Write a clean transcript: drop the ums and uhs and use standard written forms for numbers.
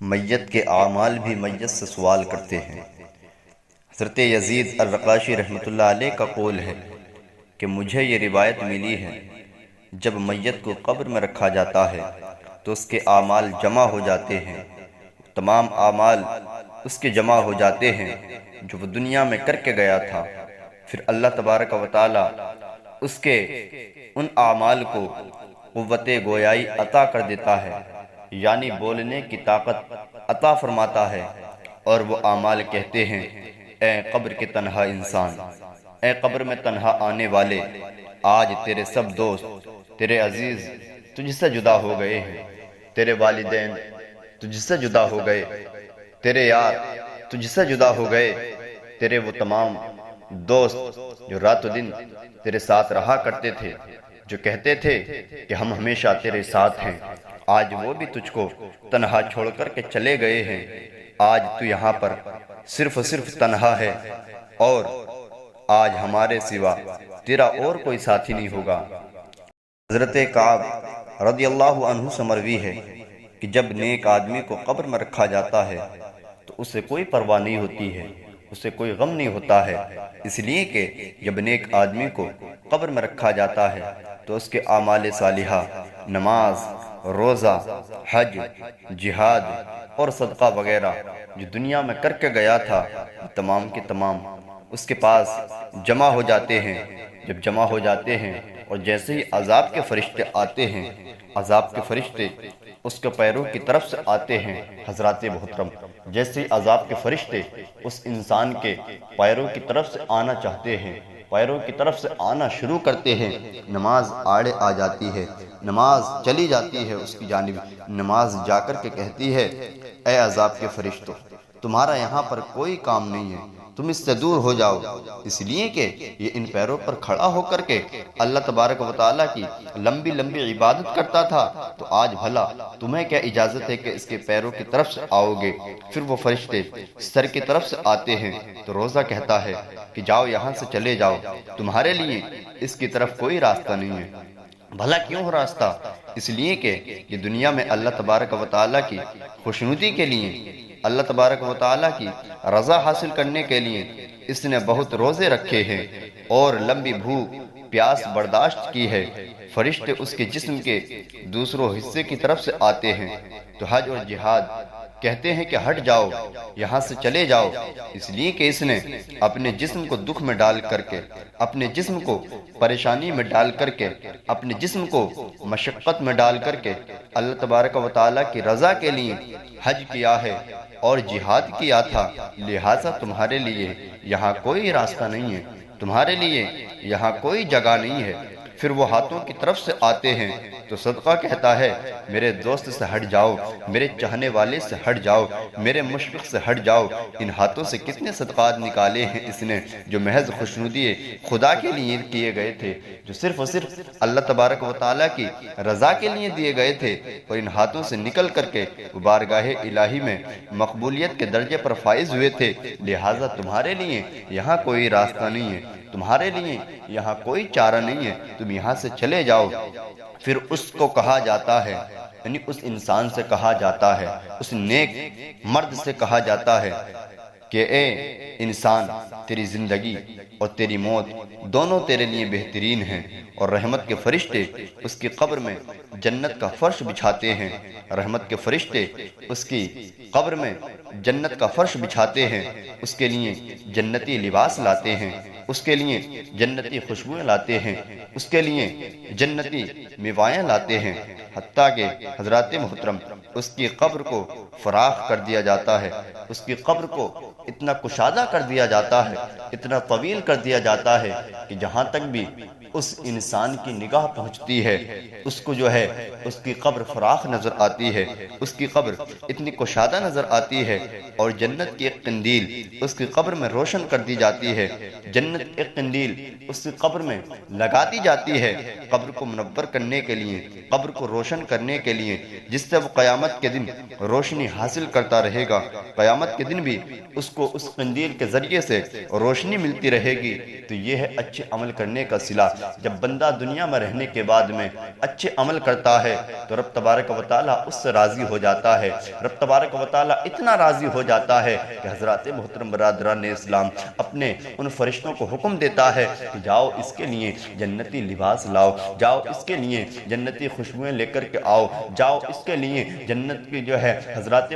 میت کے اعمال بھی میت سے سوال کرتے ہیں۔ حضرت یزید الرقاشی رحمۃ اللہ علیہ کا قول ہے کہ مجھے یہ روایت ملی ہے، جب میت کو قبر میں رکھا جاتا ہے تو اس کے اعمال جمع ہو جاتے ہیں، تمام اعمال اس کے جمع ہو جاتے ہیں جو وہ دنیا میں کر کے گیا تھا۔ پھر اللہ تبارک و تعالی اس کے ان اعمال کو قوت گویائی عطا کر دیتا ہے، یعنی بولنے کی طاقت عطا فرماتا ہے، اور وہ اعمال کہتے ہیں: اے قبر کے تنہا انسان، اے قبر میں تنہا آنے والے، آج تیرے سب دوست، تیرے عزیز تجھ سے جدا ہو گئے ہیں، تیرے والدین تجھ سے جدا ہو گئے، تیرے یار تجھ سے جدا ہو گئے، تیرے وہ تمام دوست جو رات و دن تیرے ساتھ رہا کرتے تھے، جو کہتے تھے کہ ہم ہمیشہ تیرے ساتھ ہیں، آج وہ بھی تجھ کو تنہا چھوڑ کر کے چلے گئے ہیں۔ آج تو یہاں پر صرف تنہا ہے، اور آج ہمارے سوا تیرا اور کوئی ساتھی نہیں ہوگا۔ حضرت کعب رضی اللہ عنہ سے مروی ہے کہ جب نیک آدمی کو قبر میں رکھا جاتا ہے تو اسے کوئی پرواہ نہیں ہوتی ہے، اسے کوئی غم نہیں ہوتا ہے، اس لیے کہ جب نیک آدمی کو قبر میں رکھا جاتا ہے تو اس کے اعمال صالحہ، نماز، روزہ، حج، جہاد اور صدقہ وغیرہ جو دنیا میں کر کے گیا تھا، تمام کے تمام اس کے پاس جمع ہو جاتے ہیں۔ جب جمع ہو جاتے ہیں اور جیسے ہی عذاب کے فرشتے آتے ہیں، عذاب کے فرشتے اس کے پیروں کی طرف سے آتے ہیں۔ حضرات محترم، جیسے ہی عذاب کے فرشتے اس انسان کے پیروں کی طرف سے آنا چاہتے ہیں، پیروں کی طرف سے آنا شروع کرتے ہیں، نماز آڑے آ جاتی ہے، نماز چلی جاتی ہے اس کی جانب، نماز جا کر کے کہتی ہے: اے عذاب کے فرشتوں، تمہارا یہاں پر کوئی کام نہیں ہے، تم اس سے دور ہو جاؤ، اس لیے کہ یہ ان پیروں پر کھڑا ہو کر کے اللہ تبارک و تعالیٰ کی لمبی لمبی عبادت کرتا تھا، تو آج بھلا تمہیں کیا اجازت ہے کہ اس کے پیروں کی طرف سے آؤ گے؟ پھر وہ فرشتے سر کی طرف سے آتے ہیں تو روزہ کہتا ہے کہ جاؤ، یہاں سے چلے جاؤ، تمہارے لیے اس کی طرف کوئی راستہ نہیں ہے۔ بھلا کیوں ہو راستہ؟ اس لیے کہ یہ دنیا میں اللہ تبارک و تعالیٰ کی خوشنودی کے لیے، اللہ تبارک و تعالیٰ کی رضا حاصل کرنے کے لیے اس نے بہت روزے رکھے ہیں اور لمبی بھوک پیاس برداشت کی ہے۔ فرشتے اس کے جسم کے دوسروں حصے کی طرف سے آتے ہیں تو حج اور جہاد کہتے ہیں کہ ہٹ جاؤ، یہاں سے چلے جاؤ، اس لیے کہ اس نے اپنے جسم کو دکھ میں ڈال کر کے، اپنے جسم کو پریشانی میں ڈال کر کے، اپنے جسم کو مشقت میں ڈال کر کے اللہ تبارک و تعالیٰ کی رضا کے لیے حج کیا ہے اور جہاد کیا تھا، لہٰذا تمہارے لیے یہاں کوئی راستہ نہیں ہے، تمہارے لیے یہاں کوئی جگہ نہیں ہے۔ پھر وہ ہاتھوں کی طرف سے آتے ہیں تو صدقہ کہتا ہے: میرے دوست سے ہٹ جاؤ، میرے چاہنے والے سے ہٹ جاؤ، میرے مشفق سے ہٹ جاؤ۔ ان ہاتھوں سے کتنے صدقات نکالے ہیں اس نے، جو محض خوشنودی خدا کے لیے کیے گئے تھے، جو صرف اور صرف اللہ تبارک و تعالیٰ کی رضا کے لیے دیے گئے تھے، اور ان ہاتھوں سے نکل کر کے بارگاہ الہی میں مقبولیت کے درجے پر فائز ہوئے تھے، لہٰذا تمہارے لیے یہاں کوئی راستہ نہیں ہے، تمہارے لیے یہاں کوئی چارہ نہیں ہے، تم یہاں سے چلے جاؤ۔ پھر اس کو کہا جاتا ہے، یعنی اس انسان سے کہا جاتا ہے، اس نیک مرد سے کہا جاتا ہے کہ اے انسان، تیری زندگی اور تیری موت دونوں تیرے لیے بہترین ہیں، اور رحمت کے فرشتے اس کی قبر میں جنت کا فرش بچھاتے ہیں، رحمت کے فرشتے اس کی قبر میں جنت کا فرش بچھاتے ہیں، اس کے لیے جنتی لباس لاتے ہیں، اس کے لیے جنتی خوشبوئیں لاتے ہیں، اس کے لیے جنتی میوائیں لاتے ہیں، حتیٰ کہ حضرات محترم اس کی قبر کو فراخ کر دیا جاتا ہے، اس کی قبر کو اتنا کشادہ کر دیا جاتا ہے، اتنا طویل کر دیا جاتا ہے کہ جہاں تک بھی اس انسان کی نگاہ پہنچتی ہے اس کو جو ہے اس کی قبر فراخ نظر آتی ہے، اس کی قبر اتنی کشادہ نظر آتی ہے، اور جنت کی ایک قندیل اس کی قبر میں روشن کر دی جاتی ہے، جنت ایک قندیل اس کی قبر میں لگا دی جاتی ہے، قبر کو منور کرنے کے لیے، قبر کو روشن کرنے کے لیے، جس سے وہ قیامت کے دن روشنی حاصل کرتا رہے گا، قیامت کے دن بھی اس کو اس قندیل کے ذریعے سے روشنی ملتی رہے گی۔ تو یہ ہے اچھے عمل کرنے کا صلہ، جب بندہ دنیا میں رہنے کے بعد میں اچھے عمل کرتا ہے تو رب تبارک و تعالیٰ اس سے راضی ہو جاتا ہے۔ رب تبارک و تعالیٰ اتنا راضی ہو جاتا ہے کہ حضرات محترم برادران اسلام اپنے ان فرشتوں کو حکم دیتا ہے کہ جاؤ اس کے لیے جنتی لباس لاؤ، جاؤ اس کے لیے جنتی خوشبوئیں لے کر کے آؤ، جاؤ اس کے لیے جنت کی جو ہے حضرات